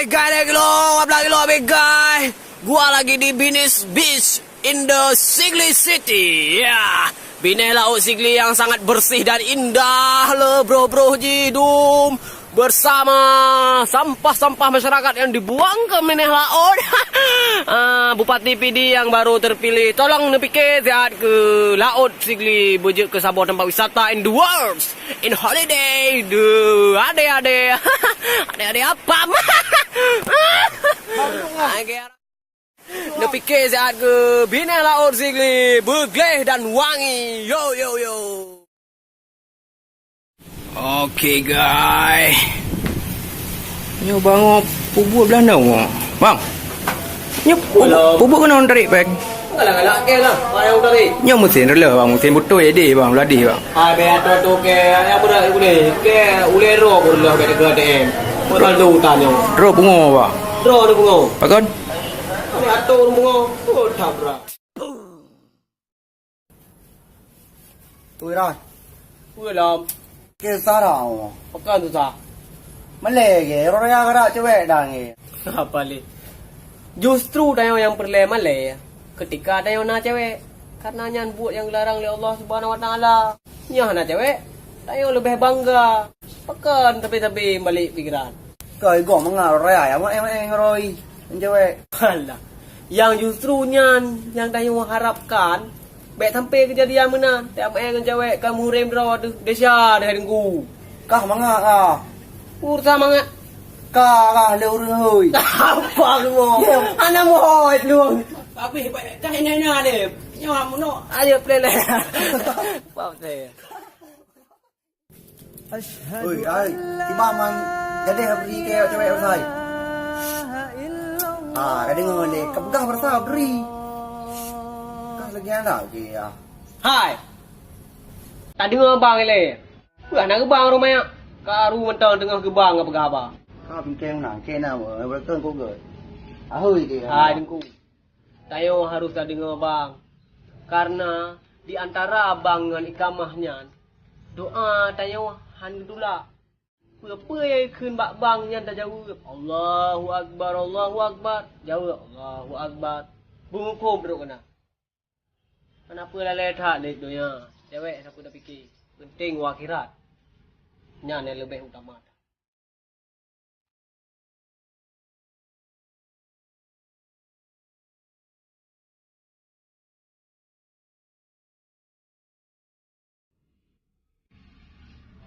Hey guys, apa lagi lo guys? Gua lagi di Venice Beach in the Sigli City. Ya, Bini laut Sigli yang sangat bersih dan indah le bro jidum. Bersama sampah-sampah masyarakat yang dibuang ke Mineh Laut. Bupati PD yang baru terpilih, tolong nepike ziat ke Laut Sigli, bujuk ke sebuah tempat wisata in the world, in holiday. Ade-ade. Ade-ade apa? Nepike ziat ke Mineh Laut Sigli, bergeleh dan wangi. Yo. Okey guys. Nyo bang pubuk Belanda bang. Nyo pubuk kena on tarik bang. Galak-galak ke lah. Mana on tarik? Nyo mesin rela bang, mesin betul ede bang, ladi bang. Be ato ke ya boleh ke ulero boleh be ke ATM. Modal tu tanya. Ro bungo bang. Ro ni bungo. Pakon. Ni ato bungo. Oh tabra. Tu rồi. Ui làm. Kêu sao đâu? Pakai tu sah. Malay ke, orang yang gerak cewek dah ni. Apa li? Justru tayo yang perle Malay ketika tayo na cewek. Karena nyan buat yang dilarang oleh Allah Subhanahu Wa Taala. Nyah na cewek, tayo lebih bangga. Pakan tapi balik pikiran. Kau gom mengar orang yang roi cewek. Alah. Yang justru nyan yang tayo harapkan baik sampai kejadian mana tiap dengan cewek kamu rem rawat desya dah dengku. Kah mangak ah. Ursa mangak. Kah leu roi. Apa lu? Ana mohon lu. Tapi dah ini ni. Nyawa muno. Ayo play. Apa saya? Oi, ai, tiba man jadi beri ke cewek usai. Kadang ngone kepegang bersa beri. Lagi anak ke ya. Hai. Tadi ngebang le. Bukan nak gebang rumahnya. Karu mentang tengah gebang apa apa. Kau bikin nak kena apa? Betul kau gay. Ahui dia. Hai dengku. Tayo harus tadi ngebang. Karena di antara abang dengan ikamahnya doa tayo han dula. Apa yang keun bak bang nyan tak jawab. Allahu akbar, Allahu akbar. Jawab Allahu akbar. Bungukum duduk kena. Kenapa lalai tak lek dunia? Cewek siapa dah fikir. Penting akhirat. Nyan yang lebih utama.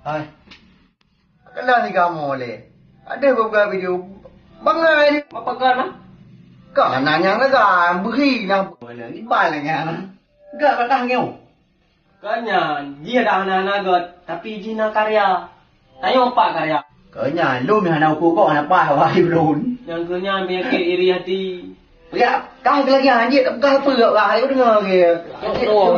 Hai. Kenal ni kamu le. Ada beberapa video bangai ni. Apa kan? Kau nanya nak beri nak. Ni balik kan. Gak patah ngeu. Kanyan, dia dah anak-anak god, tapi jina karya. Tayo apa karya? Kenya lu mi hanau ku kok anak pa wai belum. Yang kenya menyakit iri hati. Ya, kau lagi anjir tak kau perut lah, kau dengar ke. Cok.